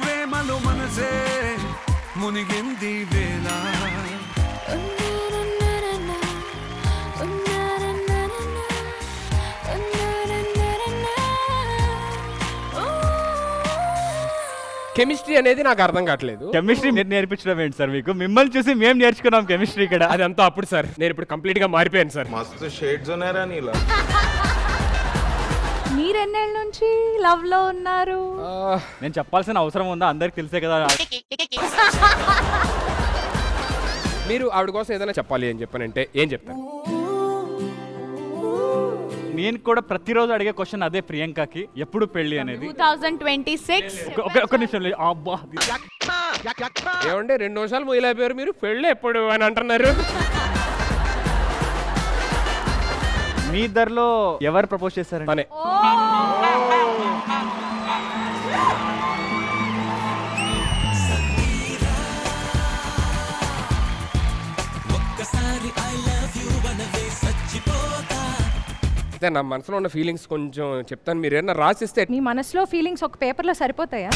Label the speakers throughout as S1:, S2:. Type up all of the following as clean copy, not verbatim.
S1: ప్రేమలో మనసే మునిగింది వేళ
S2: కెమిస్ట్రీ అనేది నాకు అర్థం కావట్లేదు.
S3: కెమిస్ట్రీ నేర్పించడం ఏంటి సార్ మీకు? మిమ్మల్ని చూసి మేము నేర్చుకున్నాం కెమిస్ట్రీ ఇక్కడ.
S2: అదంతా అప్పుడు సార్, నేను ఇప్పుడు కంప్లీట్ గా మారిపోయాను సార్.
S4: మస్తు షేడ్స్ ఉన్నారా నీలా.
S5: మీరెన్నేళ్ళ నుంచి లవ్ లో ఉన్నారు?
S3: నేను చెప్పాల్సిన అవసరం ఉందా? అందరికి తెలిసే కదా.
S2: మీరు ఆవిడ కోసం ఏదైనా చెప్పాలి అని చెప్పానంటే ఏం చెప్తారు?
S3: నేను కూడా ప్రతిరోజు అడిగే క్వశ్చన్ అదే ప్రియాంకకి, ఎప్పుడు పెళ్లి అనేది.
S5: 2026
S3: ఒక నిమిషం. అబ్బా
S2: ఏమంటే 2 నిమిషాలు మొదలైపోయారు, మీరు పెళ్ళి ఎప్పుడు అని అంటున్నారు.
S3: మీ ఇద్దరిలో ఎవరు ప్రపోజ్ చేశారు?
S2: తనే. అయితే నా మనసులో ఉన్న ఫీలింగ్స్ కొంచెం చెప్తాను, మీరు ఏమన్నా రాసిస్తే.
S5: మీ మనసులో ఫీలింగ్స్ ఒక పేపర్లో సరిపోతాయా?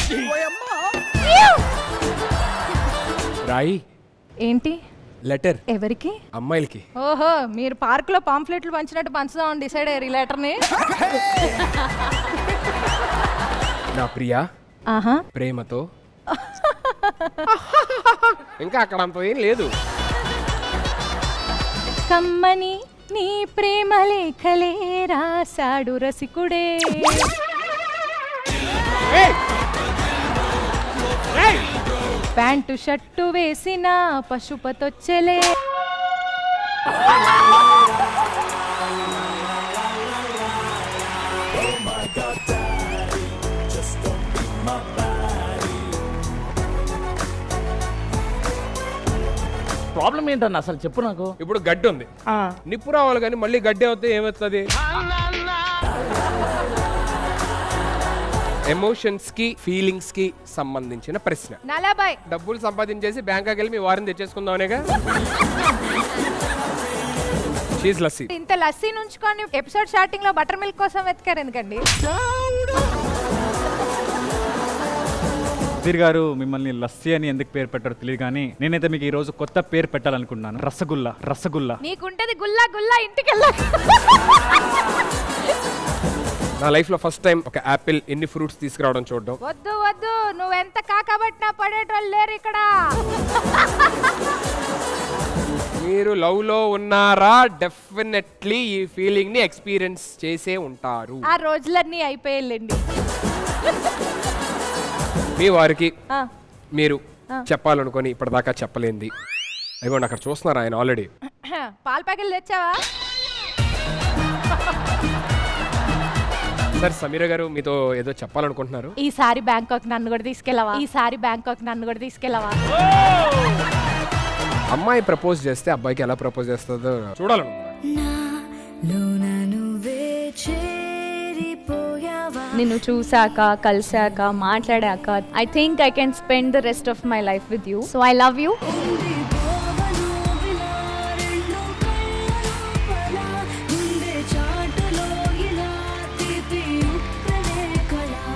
S2: రాయి.
S5: ఏంటి
S2: లెటర్?
S5: ఎవరికి?
S2: అమ్మాయిలకి.
S5: ఓహో, మీరు పార్క్ లో పాంఫ్లెట్లు పంచినట్టు పంచుదామని డిసైడ్ అయ్యారు ఈ లెటర్ ని.
S2: నా ప్రియా ప్రేమతో. ఇంకా అక్కడ అంత ఏం లేదు.
S5: కమ్మని నీ ప్రేమ లేఖలే రాసాడు రసికుడే. ప్యాంటు షర్టు వేసిన పశుపతొచ్చెలే.
S6: ప్రాబ్లం ఏంటన్నా అసలు చెప్పు నాకు.
S2: ఇప్పుడు గడ్డి ఉంది, నిప్పు రావాలి కానీ మళ్ళీ గడ్డి అవుతే ఏమవుతుంది? ఎమోషన్స్ కి ఫీలింగ్స్ కి సంబంధించిన ప్రశ్న.
S5: 40
S2: డబ్బులు సంపాదించేసి బ్యాంకాకి వెళ్ళి మీ వారిని తెచ్చేసుకుందామనేగా. చీజ్ లస్సీ.
S5: ఇంత లస్సీ నుంచుకొని ఎపిసోడ్ స్టార్టింగ్ లో బటర్ మిల్క్ కోసం వెతికారు ఎందుకండి?
S3: సుధీర్ గారు మిమ్మల్ని లస్సీ అని ఎందుకు పేరు పెట్టారో తెలియదు, కానీ నేనైతే మీకు ఈ రోజు కొత్త పేరు పెట్టాలనుకుంటున్నాను. రసగుల్లా. రసగుల్లా.
S5: నీకుంటది గుల్లా గుల్లా, ఇంటికి వెళ్ళా.
S2: నా లైఫ్ లో ఫస్ట్ టైం ఒక యాపిల్ ఎన్ని ఫ్రూట్స్ తీసుకురావడం చూడడం.
S5: వద్దు వద్దు, నువ్వెంత కాకబట్టినా పడేటోళ్ళు లేరు ఇక్కడ.
S2: మీరు లవ్ లో ఉన్నారా? డెఫినెట్లీ ఈ ఫీలింగ్ ని ఎక్స్పీరియన్స్ చేసే ఉంటారు.
S5: ఆ రోజులన్నీ అయిపోయాయండి.
S2: మీ వారికి మీరు చెప్పాలనుకొని ఇప్పటిదాకా చెప్పలేంది. అదిగోండి అక్కడ చూస్తున్నారు ఆయన ఆల్రెడీ.
S5: పాల ప్యాకెట్లు తెచ్చావా?
S2: సార్ సమీర గారు మీతో ఏదో చెప్పాలనుకుంటున్నారు.
S5: ఈసారి బ్యాంకాక్ నన్ను కూడా తీసుకెళ్ళవా? ఈసారి బ్యాంకాక్ నన్ను కూడా తీసుకెళ్ళవా?
S2: అమ్మాయి ప్రపోజ్ చేస్తే అబ్బాయికి ఎలా ప్రపోజ్ చేస్తుందో చూడాలను.
S5: నిన్ను చూసాక, కలిసాక, మాట్లాడాక I think I can spend the rest of my life with you. So I love you.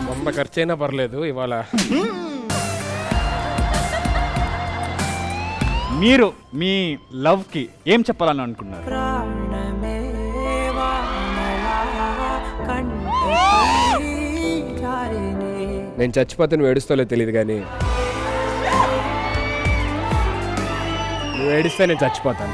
S2: వంద ఖర్చైనా పర్లేదు ఇవాళ.
S3: మీరు మీ లవ్ కి ఏం చెప్పాలని అనుకున్నారు?
S2: నేను చచ్చిపోతే నువ్వు ఏడుస్తాలో తెలియదు, కానీ నువ్వు ఏడిస్తే నేను చచ్చిపోతాను.